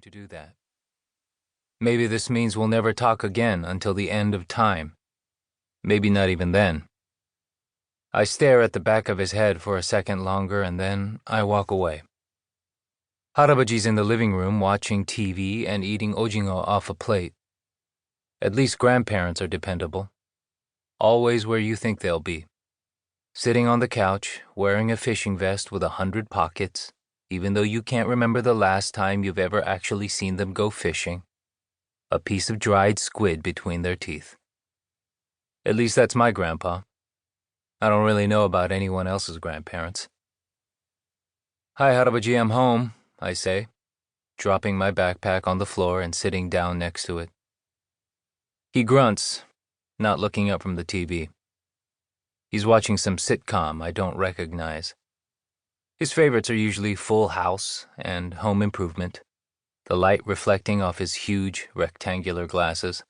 to do that. Maybe this means we'll never talk again until the end of time. Maybe not even then. I stare at the back of his head for a second longer and then I walk away. Harabaji's in the living room watching TV and eating ojingo off a plate. At least grandparents are dependable. Always where you think they'll be. Sitting on the couch, wearing a fishing vest with 100 pockets, even though you can't remember the last time you've ever actually seen them go fishing. A piece of dried squid between their teeth. At least that's my grandpa. I don't really know about anyone else's grandparents. Hi, Harabaji, I'm home, I say, dropping my backpack on the floor and sitting down next to it. He grunts, not looking up from the TV. He's watching some sitcom I don't recognize. His favorites are usually Full House and Home Improvement, the light reflecting off his huge, rectangular glasses.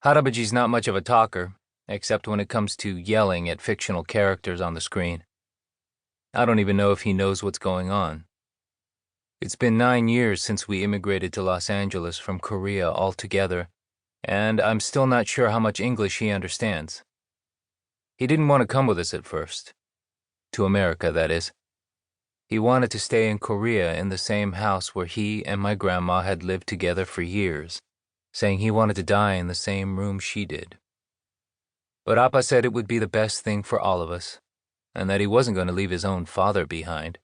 Harabaji's not much of a talker, except when it comes to yelling at fictional characters on the screen. I don't even know if he knows what's going on. It's been 9 years since we immigrated to Los Angeles from Korea altogether, and I'm still not sure how much English he understands. He didn't want to come with us at first. To America, that is. He wanted to stay in Korea in the same house where he and my grandma had lived together for years, saying he wanted to die in the same room she did. But Appa said it would be the best thing for all of us, and that he wasn't going to leave his own father behind.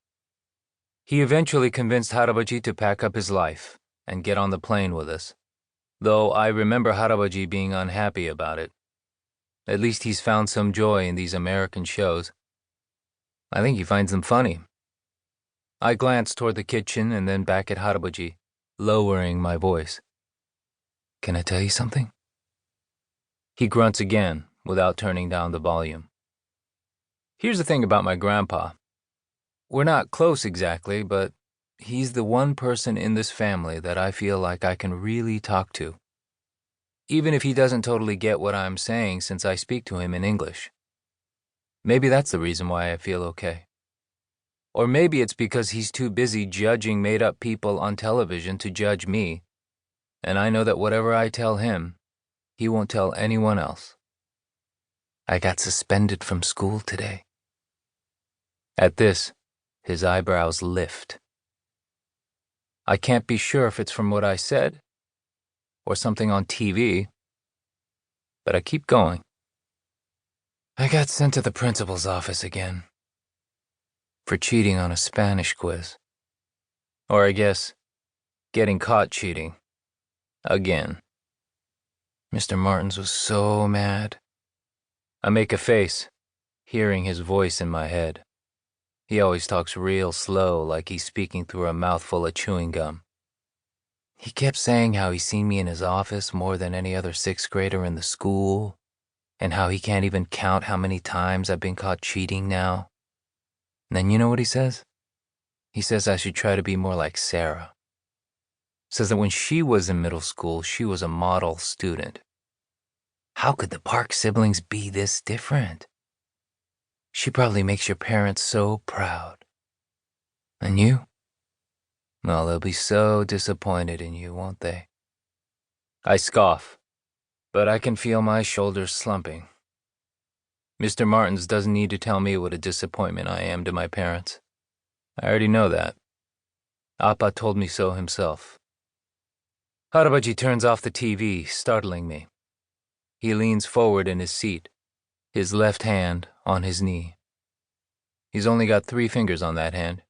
He eventually convinced Harabaji to pack up his life and get on the plane with us, though I remember Harabaji being unhappy about it. At least he's found some joy in these American shows. I think he finds them funny. I glance toward the kitchen and then back at Harabaji, lowering my voice. Can I tell you something? He grunts again, without turning down the volume. Here's the thing about my grandpa. We're not close exactly, but he's the one person in this family that I feel like I can really talk to. Even if he doesn't totally get what I'm saying since I speak to him in English. Maybe that's the reason why I feel okay. Or maybe it's because he's too busy judging made-up people on television to judge me, and I know that whatever I tell him, he won't tell anyone else. I got suspended from school today. At this, his eyebrows lift. I can't be sure if it's from what I said, or something on TV, but I keep going. I got sent to the principal's office again for cheating on a Spanish quiz. Or I guess, getting caught cheating. Again. Mr. Martins was so mad. I make a face, hearing his voice in my head. He always talks real slow, like he's speaking through a mouthful of chewing gum. He kept saying how he's seen me in his office more than any other sixth grader in the school, and how he can't even count how many times I've been caught cheating now. And then you know what he says? He says I should try to be more like Sarah. Says that when she was in middle school, she was a model student. How could the Park siblings be this different? She probably makes your parents so proud. And you? Well, they'll be so disappointed in you, won't they? I scoff, but I can feel my shoulders slumping. Mr. Martins doesn't need to tell me what a disappointment I am to my parents. I already know that. Appa told me so himself. Harabaji turns off the TV, startling me. He leans forward in his seat, his left hand on his knee. He's only got 3 fingers on that hand.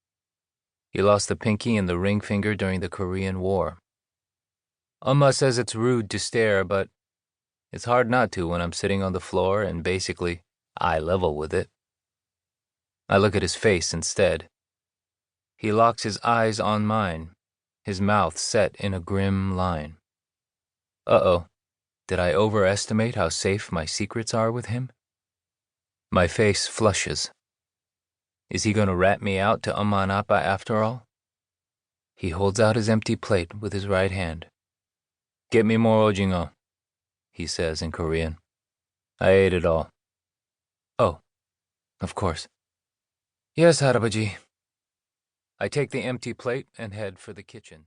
He lost the pinky and the ring finger during the Korean War. Amma says it's rude to stare, but it's hard not to when I'm sitting on the floor and basically eye level with it. I look at his face instead. He locks his eyes on mine, his mouth set in a grim line. Uh-oh, did I overestimate how safe my secrets are with him? My face flushes. Is he going to rat me out to Amma and Appa after all? He holds out his empty plate with his right hand. Get me more ojingo, he says in Korean. I ate it all. Oh, of course. Yes, Harabaji. I take the empty plate and head for the kitchen.